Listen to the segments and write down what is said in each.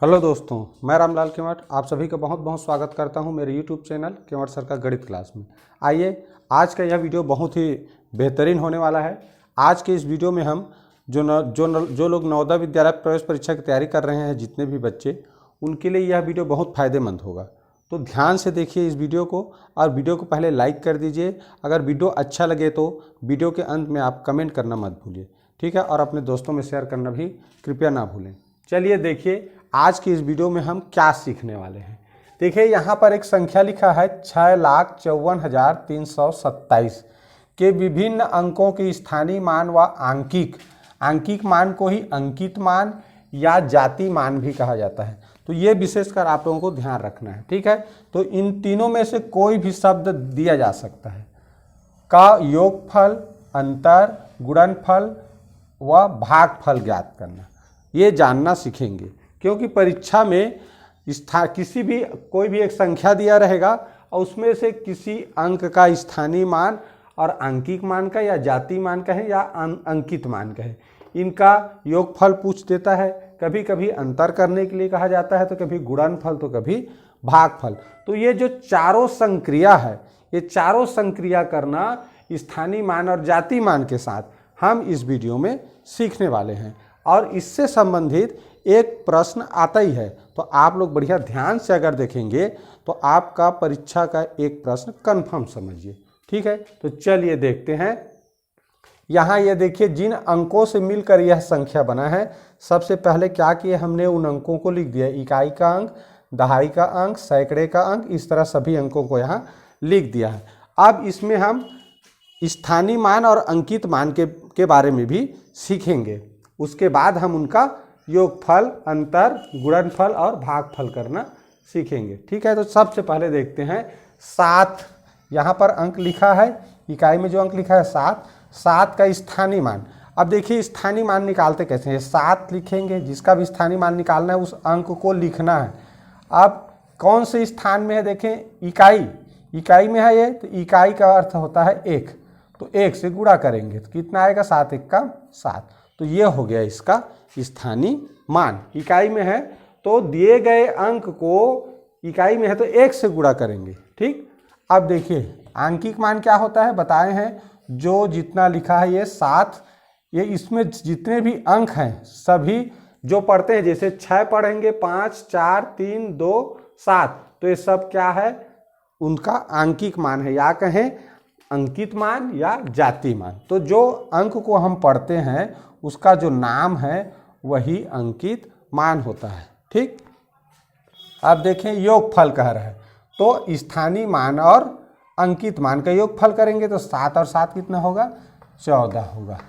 Hello दोस्तों, मैं रामलाल केवट आप सभी का बहुत बहुत स्वागत करता हूं मेरे यूट्यूब चैनल केवट सर का गणित क्लास में। आइए, आज का यह वीडियो बहुत ही बेहतरीन होने वाला है। आज के इस वीडियो में हम जो लोग नवोदय विद्यालय प्रवेश परीक्षा की तैयारी कर रहे हैं, जितने भी बच्चे, उनके लिए यह वीडियो बहुत फ़ायदेमंद होगा। तो ध्यान से देखिए इस वीडियो को और वीडियो को पहले लाइक कर दीजिए। अगर वीडियो अच्छा लगे तो वीडियो के अंत में आप कमेंट करना मत भूलिए, ठीक है, और अपने दोस्तों में शेयर करना भी कृपया ना भूलें। चलिए देखिए आज की इस वीडियो में हम क्या सीखने वाले हैं। देखिए यहाँ पर एक संख्या लिखा है 6,54,327 के विभिन्न अंकों के स्थानीय मान व आंकिक मान को ही अंकित मान या जाति मान भी कहा जाता है। तो ये विशेषकर आप लोगों को ध्यान रखना है, ठीक है। तो इन तीनों में से कोई भी शब्द दिया जा सकता है का योगफल, अंतर, गुणनफल व भागफल ज्ञात करना, ये जानना सीखेंगे। क्योंकि परीक्षा में कोई भी एक संख्या दिया रहेगा और उसमें से किसी अंक का स्थानीय मान और आंकिक मान का या जाति मान का है या अंकित मान का है, इनका योगफल पूछ देता है। कभी कभी अंतर करने के लिए कहा जाता है, तो कभी गुणनफल तो कभी भागफल। तो ये जो चारों संक्रिया है, ये चारों संक्रिया करना स्थानीय मान और जाति मान के साथ हम इस वीडियो में सीखने वाले हैं। और इससे संबंधित एक प्रश्न आता ही है, तो आप लोग बढ़िया ध्यान से अगर देखेंगे तो आपका परीक्षा का एक प्रश्न कंफर्म समझिए, ठीक है। तो चलिए देखते हैं। यहाँ ये देखिए जिन अंकों से मिलकर यह संख्या बना है, सबसे पहले क्या किए हमने, उन अंकों को लिख दिया। इकाई का अंक, दहाई का अंक, सैकड़े का अंक, इस तरह सभी अंकों को यहाँ लिख दिया है। अब इसमें हम स्थानीय मान और अंकित मान के बारे में भी सीखेंगे। उसके बाद हम उनका योगफल, अंतर, गुणनफल और भागफल करना सीखेंगे, ठीक है। तो सबसे पहले देखते हैं 7। यहाँ पर अंक लिखा है, इकाई में जो अंक लिखा है 7 का स्थानीय मान। अब देखिए स्थानीय मान निकालते कैसे हैं। 7 लिखेंगे, जिसका भी स्थानीय मान निकालना है उस अंक को लिखना है। अब कौन से स्थान में है देखें, इकाई में है ये, तो इकाई का अर्थ होता है 1, तो 1 से गुणा करेंगे तो कितना आएगा, 7 1 का 7। तो ये हो गया इसका स्थानीय मान। इकाई में है तो दिए गए अंक को, इकाई में है तो 1 से गुणा करेंगे, ठीक। अब देखिए आंकिक मान क्या होता है बताए हैं, जो जितना लिखा है ये 7, ये इसमें जितने भी अंक हैं सभी जो पढ़ते हैं, जैसे 6 पढ़ेंगे, 5 4 3 2 7, तो ये सब क्या है, उनका आंकिक मान है, या कहें अंकित मान या जाति मान। तो जो अंक को हम पढ़ते हैं उसका जो नाम है वही अंकित मान होता है, ठीक। अब देखें योगफल कह रहा है, तो स्थानीय मान और अंकित मान का योगफल करेंगे तो 7 और 7 कितना होगा, 14 होगा,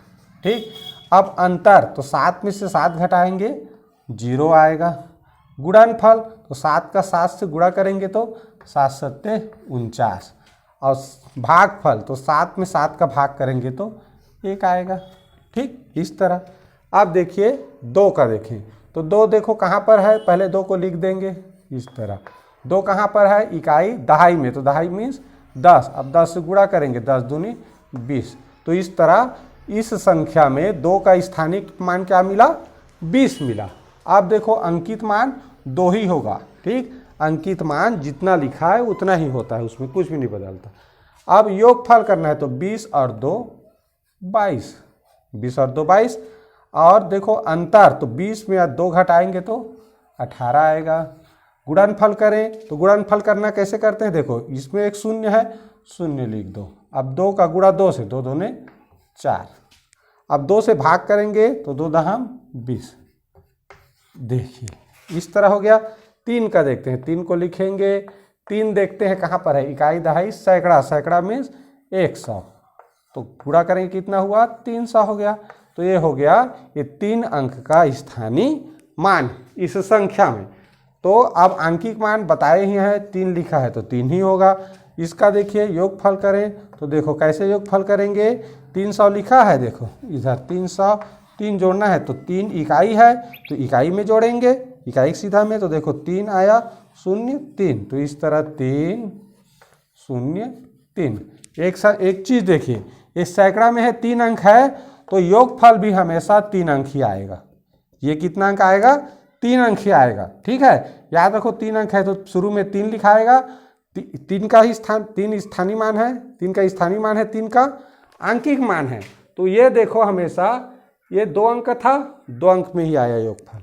ठीक। अब अंतर, तो 7 में से 7 घटाएंगे 0 आएगा। गुणनफल, तो 7 का 7 से गुणा करेंगे तो 7 7 49। और भागफल, तो 7 में 7 का भाग करेंगे तो 1 आएगा, ठीक। इस तरह अब देखिए 2 का देखें, तो 2 देखो कहाँ पर है, पहले 2 को लिख देंगे इस तरह। 2 कहाँ पर है, इकाई दहाई में, तो दहाई मीन्स 10। अब 10 से गुणा करेंगे, 10 दूनी 20। तो इस तरह इस संख्या में 2 का स्थानीय मान क्या मिला, 20 मिला। अब देखो अंकित मान 2 ही होगा, ठीक। अंकित मान जितना लिखा है उतना ही होता है, उसमें कुछ भी नहीं बदलता। अब योगफल करना है तो 20 और 2 22, 20 और 2 22। और देखो अंतर, तो 20 में 2 घटाएंगे तो 18 आएगा। गुणनफल करें तो गुणनफल करना कैसे करते हैं, देखो इसमें एक शून्य है, शून्य लिख दो। अब 2 का गुणा 2 से, 2 दूने 4। अब 2 से भाग करेंगे तो 2 दहम 20। देखिए इस तरह हो गया। 3 का देखते हैं, 3 को लिखेंगे। 3 देखते हैं कहाँ पर है, इकाई दहाई सैकड़ा, सैकड़ा मीन्स 100, तो पूरा करेंगे कितना हुआ, 300 हो गया। तो ये हो गया ये 3 अंक का स्थानीय मान इस संख्या में। तो अब आंकिक मान बताए ही हैं, 3 लिखा है तो 3 ही होगा। इसका देखिए योगफल करें तो देखो कैसे योगफल करेंगे, 300 लिखा है, देखो इधर 300, 3 जोड़ना है तो 3 इकाई है तो इकाई में जोड़ेंगे, इकाई सीधा में, तो देखो 3 आया 0 3, तो इस तरह 3 0 3। एक चीज़ देखिए, इस सैकड़ा में है 3 अंक है तो योगफल भी हमेशा 3 अंक ही आएगा। ये कितना अंक आएगा, 3 अंक ही आएगा। ठीक है, याद रखो 3 अंक है तो शुरू में 3 लिखाएगा। 3 का ही स्थान, 3 स्थानीय मान है, 3 का स्थानीय मान है, 3 का आंकिक मान है। तो ये देखो हमेशा ये 2 अंक का था, 2 अंक में ही आया योगफल।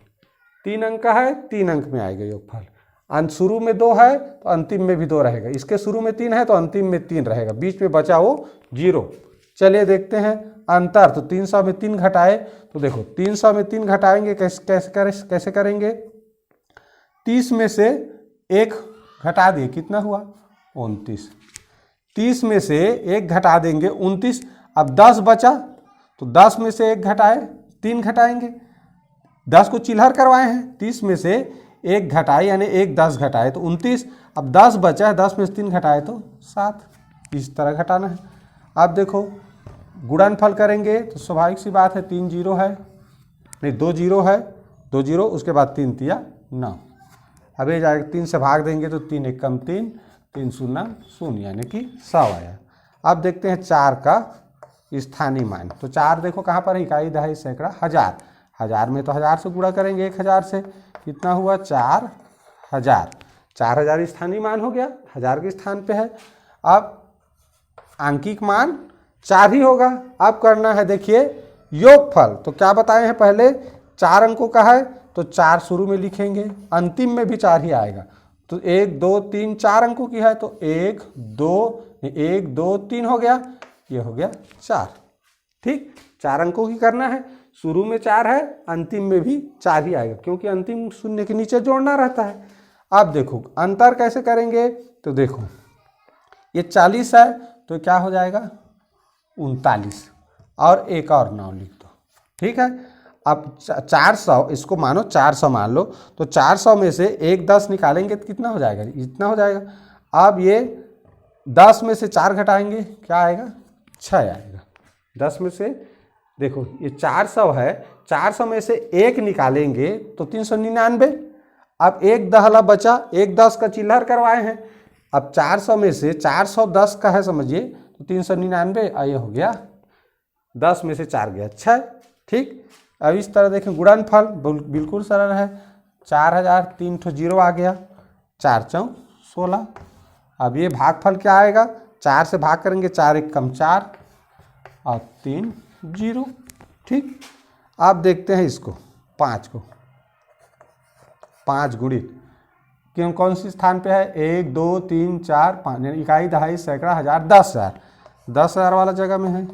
3 अंक का है, 3 अंक में आएगा योगफल। अंत शुरू में 2 है तो अंतिम में भी 2 रहेगा। इसके शुरू में 3 है तो अंतिम में 3 रहेगा, बीच में बचा वो 0। चलिए देखते हैं अंतर। तो 300 में 3 घटाए तो देखो 300 में 3 घटाएंगे कैसे करेंगे। 30 में से 1 घटा दिए, कितना हुआ 29। 30 में से 1 घटा देंगे 29। अब 10 बचा तो 10 में से 1 घटाए 3 घटाएंगे, 10 को चिल्हर करवाए हैं। 30 में से 1 घटाए यानी 1 10 घटाए तो 29। अब 10 बचा है, 10 में से 3 घटाए तो 7। इस तरह घटाना है। अब देखो गुणनफल करेंगे तो स्वाभाविक सी बात है 3 जीरो है, नहीं 2 जीरो है, 2 जीरो, उसके बाद 3 तिया 9। अब ये जाएगा 3 से भाग देंगे तो 3 एक कम 3, 3 शून्य शून्य यानी कि 100 आया। अब देखते हैं 4 का स्थानीय मान। तो 4 देखो कहाँ पर है, इकाई दहाई सैकड़ा हज़ार। हज़ार में तो 1000 से गुणा करेंगे 1000 से, कितना हुआ 4000। 4000 स्थानीय मान हो गया, 1000 के स्थान पे है। अब आंकिक मान 4 ही होगा। अब करना है देखिए योगफल। तो क्या बताए हैं पहले, 4 अंकों का है तो 4 शुरू में लिखेंगे, अंतिम में भी 4 ही आएगा। तो 1 2 3 4 अंकों की है तो 1 2 3 हो गया, ये हो गया 4। ठीक, 4 अंकों की करना है, शुरू में 4 है, अंतिम में भी 4 ही आएगा, क्योंकि अंतिम शून्य के नीचे जोड़ना रहता है। अब देखो अंतर कैसे करेंगे। तो देखो ये 40 है तो क्या हो जाएगा 39, और एक और 9 लिख दो। ठीक है, अब 400, इसको मानो 400 मान लो, तो 400 में से 1 10 निकालेंगे तो कितना हो जाएगा, इतना हो जाएगा। अब ये 10 में से 4 घटाएंगे, क्या आएगा 6 आएगा। 10 में से देखो ये 400 है, 400 में से 1 निकालेंगे तो 399। अब 1 दहला बचा, 1 10 का चिल्हर करवाए हैं। अब 400 में से 410 का है समझिए तो 399, ये हो गया 10 में से 4 गया 6। ठीक, अब इस तरह देखें गुणनफल बिल्कुल सरल है। 4000, 3 ठो जीरो आ गया, 4 चौं 16। अब ये भागफल क्या आएगा, 4 से भाग करेंगे, 4 एक कम 4 और 3 जीरो। ठीक, अब देखते हैं इसको 5 को, 5 गुणित क्यों कौन सी स्थान पे है, 1 2 3 4 5, इकाई दहाई सैकड़ा हज़ार 10,000, 10,000 वाला जगह में है।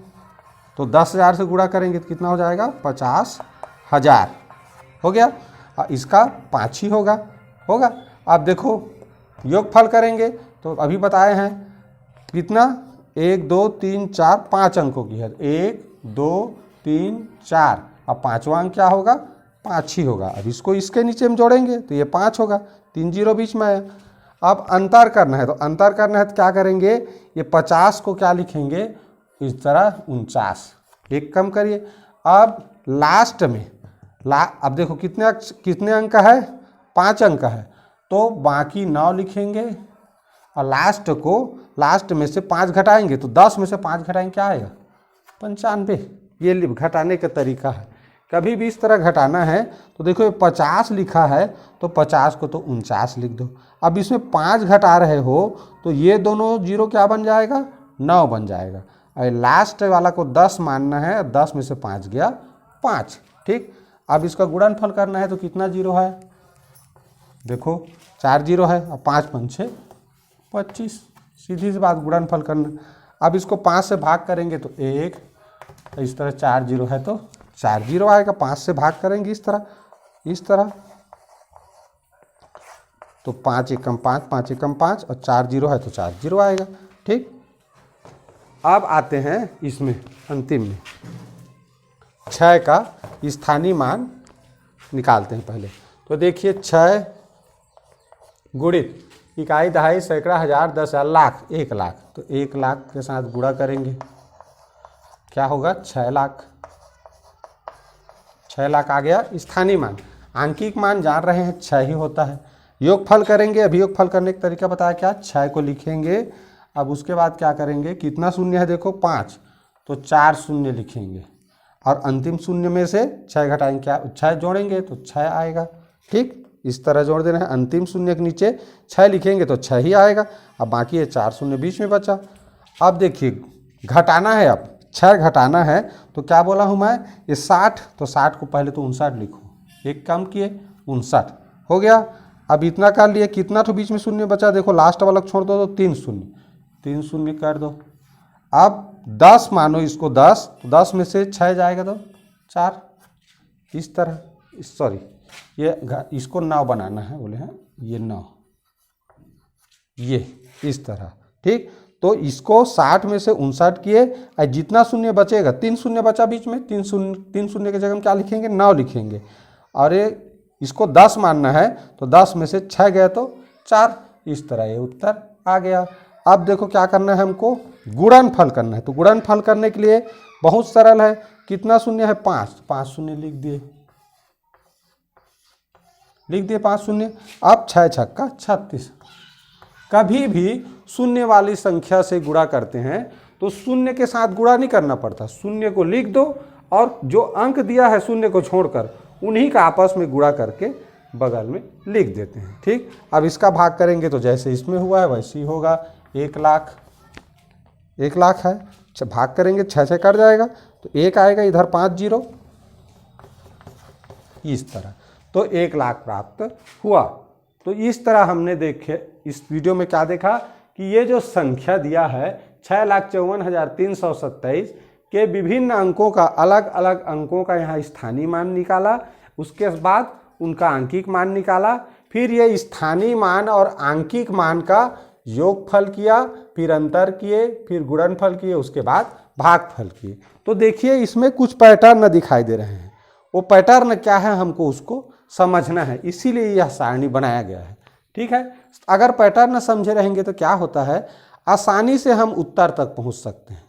तो 10,000 से गुणा करेंगे तो कितना हो जाएगा 50,000 हो गया। इसका 5 ही होगा। अब देखो योगफल करेंगे तो अभी बताए हैं कितना, 1 2 3 4 5 अंकों की है, 1 2 3 4, अब 5वां अंक क्या होगा 5 ही होगा। अब इसको इसके नीचे में जोड़ेंगे तो ये 5 होगा, 3 जीरो बीच में आया। अब अंतर करना है, तो अंतर करना है तो क्या करेंगे, ये 50 को क्या लिखेंगे इस तरह 49, एक कम करिए। अब लास्ट में अब देखो कितने अंक का है, 5 अंक का है, तो बाकी 9 लिखेंगे और लास्ट में से 5 घटाएंगे तो 10 में से 5 घटाएंगे क्या आएगा 95। ये घटाने का तरीका है। कभी भी इस तरह घटाना है तो देखो ये 50 लिखा है तो 50 को तो 49 लिख दो। अब इसमें 5 घटा रहे हो तो ये दोनों जीरो क्या बन जाएगा 9 बन जाएगा। और लास्ट वाला को 10 मानना है, 10 में से 5 गया 5। ठीक, अब इसका गुणनफल करना है तो कितना जीरो है, देखो 4 जीरो है और 5 पंचे 25, सीधी सी बात गुणनफल करना। अब इसको 5 से भाग करेंगे तो 1, इस तरह 4 जीरो है तो 4 जीरो आएगा। 5 से भाग करेंगे इस तरह तो 5 एकम 5, 5 एकम 5 और 4 जीरो है तो 4 जीरो आएगा। ठीक, अब आते हैं इसमें अंतिम में 6 का स्थानीय मान निकालते हैं पहले। तो देखिए 6 गुणित इकाई दहाई सैकड़ा हज़ार 10,000 लाख 1 लाख, तो 1 लाख के साथ गुणा करेंगे क्या होगा 6 लाख। 6 लाख आ गया स्थानीय मान। आंकिक मान जान रहे हैं 6 ही होता है। योगफल करेंगे, अभी योगफल करने का तरीका बताया क्या, 6 को लिखेंगे। अब उसके बाद क्या करेंगे, कितना शून्य है देखो 5, तो 4 शून्य लिखेंगे और अंतिम शून्य में से 6 घटाएंगे, क्या 6 जोड़ेंगे तो 6 आएगा, ठीक, इस तरह जोड़ देना है। अंतिम शून्य के नीचे 6 लिखेंगे तो 6 ही आएगा। अब बाकी है 4 शून्य बीच में बचा। अब देखिए घटाना है, अब 6 घटाना है तो क्या बोला हूँ मैं, ये 60, तो 60 को पहले तो 59 लिखो, एक कम किए 59 हो गया। अब इतना कर लिए, कितना तो बीच में शून्य बचा, देखो लास्ट वाला छोड़ दो तो 3 शून्य, 3 शून्य कर दो। अब 10 मानो इसको 10, तो 10 में से 6 जाएगा तो 4, इस तरह, सॉरी ये इसको 9 बनाना है, बोले हैं ये 9, ये इस तरह। ठीक, तो इसको 60 में से 59 किए, और जितना शून्य बचेगा, 3 शून्य बचा बीच में, 3 शून्य की जगह हम क्या लिखेंगे, 9 लिखेंगे। और ये इसको 10 मानना है तो 10 में से 6 गए तो 4, इस तरह ये उत्तर आ गया। अब देखो क्या करना है, हमको गुणनफल करना है। तो गुणनफल करने के लिए बहुत सरल है, कितना शून्य है, 5 शून्य लिख दिए 5 शून्य। अब 6 छक्का 36। कभी भी शून्य वाली संख्या से गुणा करते हैं तो शून्य के साथ गुणा नहीं करना पड़ता, शून्य को लिख दो और जो अंक दिया है शून्य को छोड़कर उन्हीं का आपस में गुणा करके बगल में लिख देते हैं। ठीक, अब इसका भाग करेंगे तो जैसे इसमें हुआ है वैसे ही होगा। 1 लाख, 1 लाख है, भाग करेंगे 6 से कट जाएगा तो 1 आएगा, इधर 5 जीरो, इस तरह, तो 1 लाख प्राप्त हुआ। तो इस तरह हमने देखे इस वीडियो में क्या देखा कि ये जो संख्या दिया है 6,54,327 के विभिन्न अंकों का, अलग अलग अंकों का यहाँ स्थानीय मान निकाला, उसके बाद उनका आंकिक मान निकाला, फिर ये स्थानीय मान और आंकिक मान का योगफल किया, फिर अंतर किए, फिर गुणनफल किए, उसके बाद भागफल किए। तो देखिए इसमें कुछ पैटर्न दिखाई दे रहे हैं, वो पैटर्न क्या है हमको उसको समझना है, इसीलिए यह सारणी बनाया गया है। ठीक है, अगर पैटर्न समझे रहेंगे तो क्या होता है, आसानी से हम उत्तर तक पहुंच सकते हैं।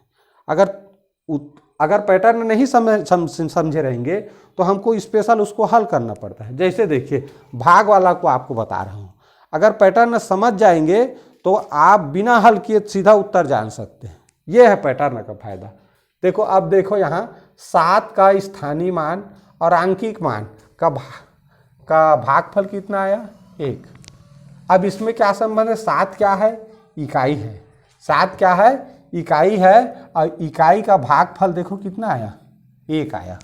अगर पैटर्न नहीं समझे रहेंगे तो हमको स्पेशल उसको हल करना पड़ता है। जैसे देखिए भाग वाला को आपको बता रहा हूँ, अगर पैटर्न समझ जाएंगे तो आप बिना हल किए सीधा उत्तर जान सकते हैं। यह है पैटर्न का फायदा। देखो अब देखो यहाँ 7 का स्थानीय मान और आंकिक मान का भागफल कितना आया, 1। अब इसमें क्या संबंध है, 7 क्या है, इकाई है, 7 क्या है, इकाई है, और इकाई का भागफल देखो कितना आया, 1 आया,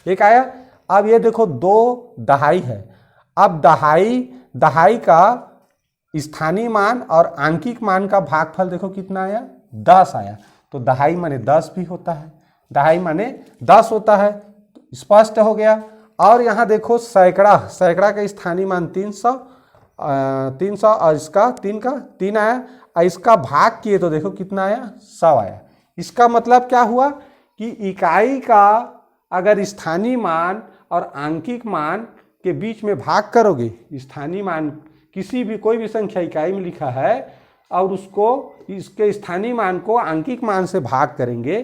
1 आया। अब ये देखो 2 दहाई है, अब दहाई का स्थानीय मान और आंकिक मान का भागफल देखो कितना आया, 10 आया। तो दहाई माने 10 भी होता है, दहाई माने 10 होता है, तो स्पष्ट हो गया। और यहाँ देखो सैकड़ा का स्थानीय मान 300 और इसका 3 आया, और इसका भाग किए तो देखो कितना आया, 100 आया। इसका मतलब क्या हुआ कि इकाई का अगर स्थानीय मान और आंकिक मान के बीच में भाग करोगे, स्थानीय मान किसी भी कोई भी संख्या इकाई में लिखा है और उसको इसके स्थानीय मान को आंकिक मान से भाग करेंगे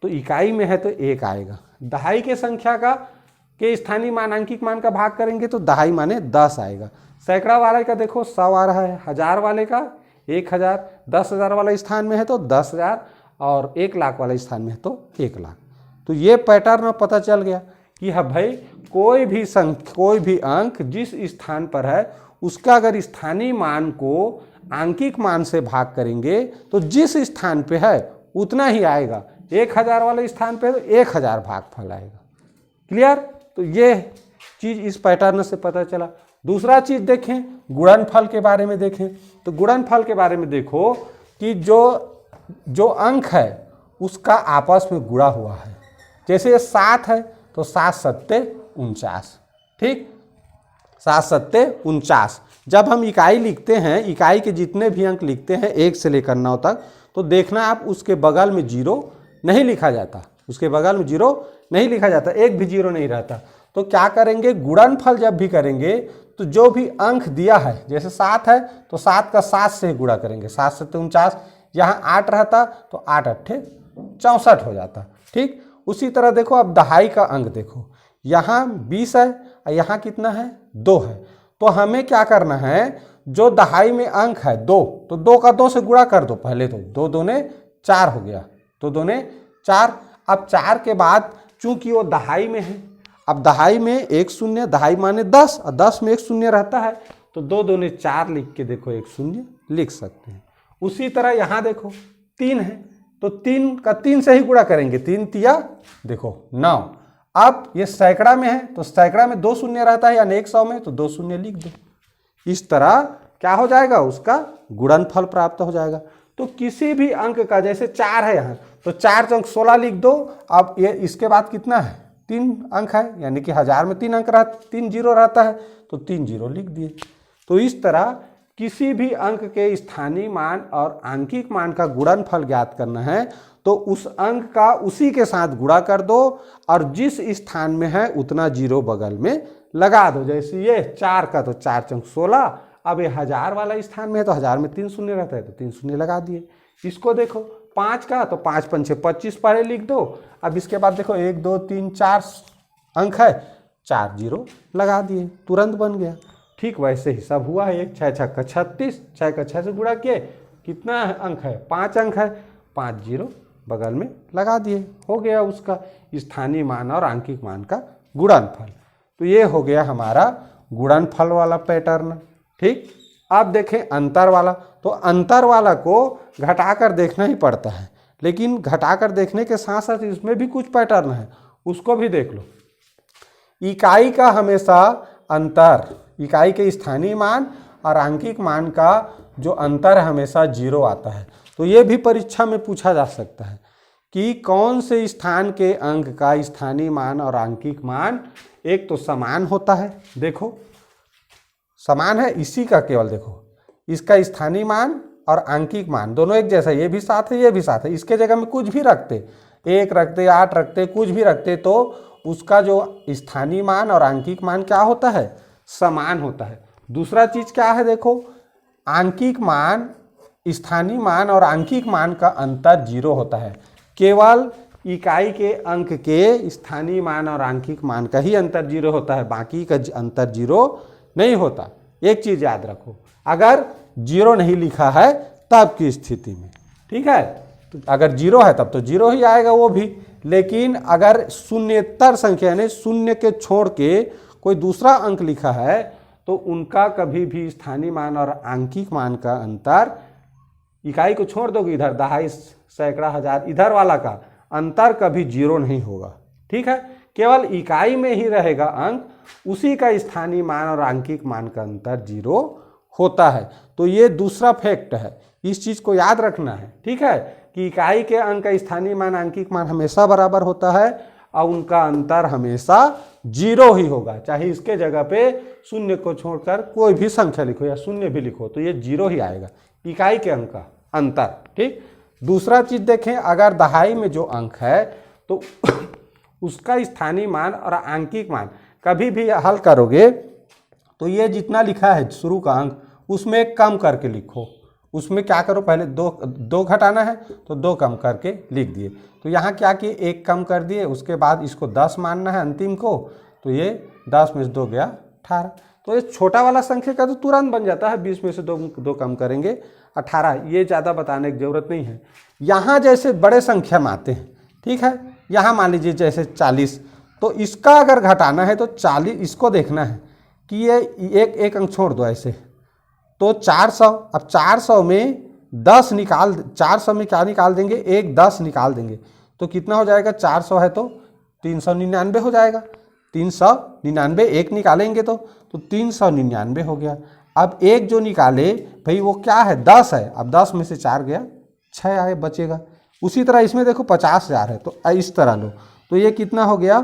तो इकाई में है तो 1 आएगा। दहाई के संख्या के स्थानीय मान आंकिक मान का भाग करेंगे तो दहाई माने 10 आएगा। सैकड़ा वाले का देखो 100 आ रहा है, 1000 वाले का 1000, 10,000 वाला स्थान में है तो 10,000 और 1 लाख वाला स्थान में है तो 1 लाख। तो ये पैटर्न पता चल गया कि हाँ भाई कोई भी अंक जिस स्थान पर है उसका अगर स्थानीय मान को आंकिक मान से भाग करेंगे तो जिस स्थान पे है उतना ही आएगा। 1000 वाले स्थान पे तो 1000 भागफल आएगा। क्लियर? तो ये चीज इस पैटर्न से पता चला। दूसरा चीज देखें, गुणनफल के बारे में देखें। तो गुणनफल के बारे में देखो कि जो अंक है उसका आपस में गुणा हुआ है। जैसे ये 7 है तो 7 सत्ते 49, ठीक, 7 सत्ते 49। जब हम इकाई लिखते हैं, इकाई के जितने भी अंक लिखते हैं 1 से लेकर 9 तक, तो देखना आप उसके बगल में 0 नहीं लिखा जाता, उसके बगल में 0 नहीं लिखा जाता, एक भी 0 नहीं रहता। तो क्या करेंगे, गुणनफल जब भी करेंगे तो जो भी अंक दिया है, जैसे 7 है तो 7 का 7 से गुणा करेंगे, 7 सत्ते 49। यहाँ 8 रहता तो 8 अट्ठे 64 हो जाता, ठीक। उसी तरह देखो अब दहाई का अंक देखो, यहाँ 20 है और यहाँ कितना है, 2 है। तो हमें क्या करना है, जो दहाई में अंक है 2, तो 2 का 2 से गुणा कर दो पहले, तो 2 दूने 4 हो गया, 2 दूने 4। अब 4 के बाद चूंकि वो दहाई में है अब दहाई में एक शून्य, दहाई माने 10 और 10 में एक शून्य रहता है, तो 2 दूने 4 लिख के देखो एक शून्य लिख सकते हैं। उसी तरह यहाँ देखो 3 है, तो 3 का 3 से ही गुणा करेंगे, 3 तिया देखो 9। अब ये सैकड़ा में है तो सैकड़ा में 2 शून्य रहता है, यानी 100 में, तो 2 शून्य लिख दो। इस तरह क्या हो जाएगा, उसका गुणनफल प्राप्त हो जाएगा। तो किसी भी अंक का, जैसे 4 है यहाँ, तो 4 × 16 लिख दो। अब ये इसके बाद कितना है, 3 अंक है, यानी कि 1000 में 3 अंक रहता, 3 जीरो रहता है, तो 3 जीरो लिख दिए। तो इस तरह किसी भी अंक के स्थानीय मान और आंकिक मान का गुणनफल ज्ञात करना है तो उस अंक का उसी के साथ गुणा कर दो और जिस स्थान में है उतना जीरो बगल में लगा दो। जैसे ये 4 का, तो 4 × 16। अब ये 1000 वाला स्थान में है तो 1000 में 3 शून्य रहता है, तो 3 शून्य लगा दिए। इसको देखो 5 का, तो 5 × 5 = 25 पहले लिख दो। अब इसके बाद देखो 1 2 3 4 अंक है, 4 जीरो लगा दिए, तुरंत बन गया। ठीक वैसे ही सब हुआ है। 6 × 6 = 36, 6 का 6 से गुणा किए, कितना अंक है, 5 अंक है, 5 जीरो बगल में लगा दिए, हो गया उसका स्थानीय मान और आंकिक मान का गुणनफल। तो ये हो गया हमारा गुणनफल वाला पैटर्न। ठीक, अब देखें अंतर वाला। तो अंतर वाला को घटाकर देखना ही पड़ता है, लेकिन घटाकर देखने के साथ साथ इसमें भी कुछ पैटर्न है, उसको भी देख लो। इकाई का हमेशा अंतर, इकाई के स्थानीय मान और आंकिक मान का जो अंतर है हमेशा 0 आता है। तो ये भी परीक्षा में पूछा जा सकता है कि कौन से स्थान के अंक का स्थानीय मान और आंकिक मान एक तो समान होता है, देखो समान है, इसी का केवल देखो इसका स्थानीय मान और आंकिक मान दोनों एक जैसा, ये भी साथ है ये भी साथ है, इसके जगह में कुछ भी रखते, 1 रखते 8 रखते कुछ भी रखते, तो उसका जो स्थानीय मान और आंकिक मान क्या होता है, समान होता है। दूसरा चीज क्या है, देखो आंकिक मान, स्थानीय मान और आंकिक मान का अंतर 0 होता है। केवल इकाई के अंक के स्थानीय मान और आंकिक मान का ही अंतर 0 होता है, बाकी का अंतर 0 नहीं होता। एक चीज याद रखो, अगर 0 नहीं लिखा है तब की स्थिति में, ठीक है, तो अगर 0 है तब तो 0 ही आएगा वो भी, लेकिन अगर शून्येतर संख्या यानी शून्य के छोड़ के कोई दूसरा अंक लिखा है तो उनका कभी भी स्थानीय मान और आंकिक मान का अंतर, इकाई को छोड़ दोगे इधर, दहाई सैकड़ा हजार, इधर वाला का अंतर कभी 0 नहीं होगा। ठीक है, केवल इकाई में ही रहेगा अंक, उसी का स्थानीय मान और आंकिक मान का अंतर 0 होता है। तो ये दूसरा फैक्ट है, इस चीज को याद रखना है। ठीक है, कि इकाई के अंक का स्थानीय मान आंकिक मान हमेशा बराबर होता है और उनका अंतर हमेशा 0 ही होगा, चाहे इसके जगह पे शून्य को छोड़कर कोई भी संख्या लिखो या शून्य भी लिखो तो ये 0 ही आएगा, इकाई के अंक का अंतर। ठीक, दूसरा चीज देखें, अगर दहाई में जो अंक है तो उसका स्थानीय मान और आंकिक मान कभी भी हल करोगे तो ये जितना लिखा है शुरू का अंक उसमें एक कम करके लिखो। उसमें क्या करो, पहले दो घटाना है तो 2 कम करके लिख दिए। तो यहाँ क्या किए, 1 कम कर दिए, उसके बाद इसको 10 मानना है अंतिम को, तो ये 10 में से 2 गया 18। तो ये छोटा वाला संख्या का तो तुरंत बन जाता है, 20 में से 2 कम करेंगे 18। ये ज़्यादा बताने की जरूरत नहीं है। यहाँ जैसे बड़े संख्या में आते हैं, ठीक है, यहाँ मान लीजिए जैसे 40, तो इसका अगर घटाना है तो 40, इसको देखना है कि ये एक अंक छोड़ दो ऐसे, तो 400। अब 400 में 10 निकाल, 400 में क्या निकाल देंगे, एक 10 निकाल देंगे, तो कितना हो जाएगा, 400 है तो 399 हो जाएगा, 399, एक निकालेंगे तो 399 हो गया। अब एक जो निकाले भाई वो क्या है, 10 है, अब 10 में से 4 गया 6 आए बचेगा। उसी तरह इसमें देखो 50,000 है, तो इस तरह लो, तो ये कितना हो गया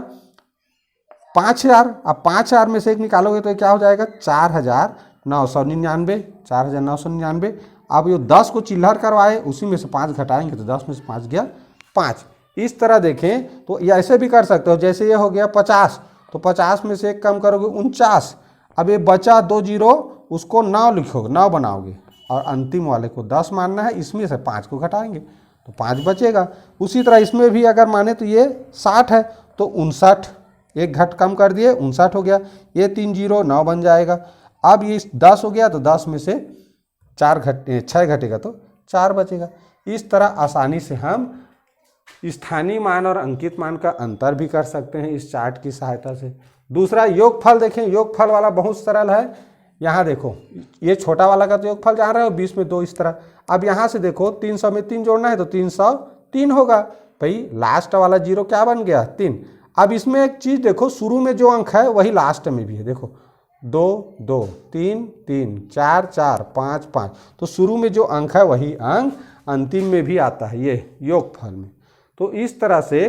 5,000। अब 5,000 में से एक निकालोगे तो क्या हो जाएगा 4,999, 4,999। अब ये 10 को चिल्हर करवाए, उसी में से 5 घटाएंगे तो 10 में से 5 गया 5। इस तरह देखें तो ये ऐसे भी कर सकते हो, जैसे ये हो गया 50, तो 50 में से एक कम करोगे 49। अब ये बचा 2 जीरो, उसको 9 लिखोगे, 9 बनाओगे और अंतिम वाले को 10 मानना है, इसमें से 5 को घटाएंगे तो 5 बचेगा। उसी तरह इसमें भी अगर माने तो ये 60 है तो 59, एक घट कम कर दिए 59 हो गया, ये 3 जीरो 9 बन जाएगा। अब ये 10 हो गया तो 10 में से 6 घटेगा तो 4 बचेगा। इस तरह आसानी से हम स्थानीय मान और अंकित मान का अंतर भी कर सकते हैं इस चार्ट की सहायता से। दूसरा योगफल, देखें योगफल वाला बहुत सरल है। यहाँ देखो ये छोटा वाला का तो योगफल जा रहा है 20 में 2 इस तरह। अब यहाँ से देखो 300 में 3 जोड़ना है तो 303 होगा। भाई लास्ट वाला जीरो क्या बन गया 3। अब इसमें एक चीज़ देखो, शुरू में जो अंक है वही लास्ट में भी है। देखो 2 2 3 3 4 4 5 5, तो शुरू में जो अंक है वही अंक अंतिम में भी आता है ये योगफल में। तो इस तरह से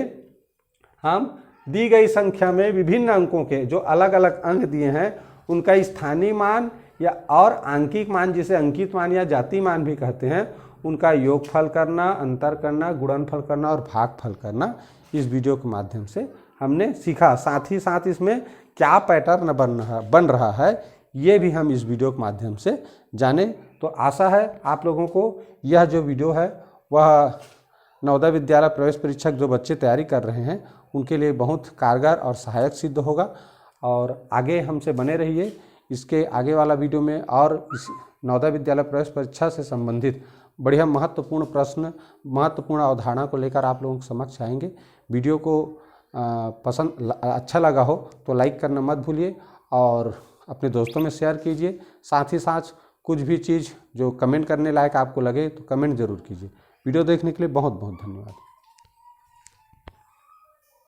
हम दी गई संख्या में विभिन्न अंकों के जो अलग अलग अंक दिए हैं उनका स्थानीय मान या और आंकिक मान, जिसे अंकित मान या जाति मान भी कहते हैं, उनका योगफल करना, अंतर करना, गुणनफल करना और भागफल करना इस वीडियो के माध्यम से हमने सीखा। साथ ही साथ इसमें क्या पैटर्न बन रहा है ये भी हम इस वीडियो के माध्यम से जाने। तो आशा है आप लोगों को यह जो वीडियो है वह नवोदय विद्यालय प्रवेश परीक्षा जो बच्चे तैयारी कर रहे हैं उनके लिए बहुत कारगर और सहायक सिद्ध होगा। और आगे हमसे बने रहिए। इसके आगे वाला वीडियो में और इस नवोदय विद्यालय प्रवेश परीक्षा से संबंधित बढ़िया महत्वपूर्ण प्रश्न, महत्वपूर्ण अवधारणा को लेकर आप लोगों के समक्ष आएंगे। वीडियो को अच्छा लगा हो तो लाइक करना मत भूलिए और अपने दोस्तों में शेयर कीजिए। साथ ही साथ कुछ भी चीज़ जो कमेंट करने लायक आपको लगे तो कमेंट ज़रूर कीजिए। वीडियो देखने के लिए बहुत बहुत धन्यवाद।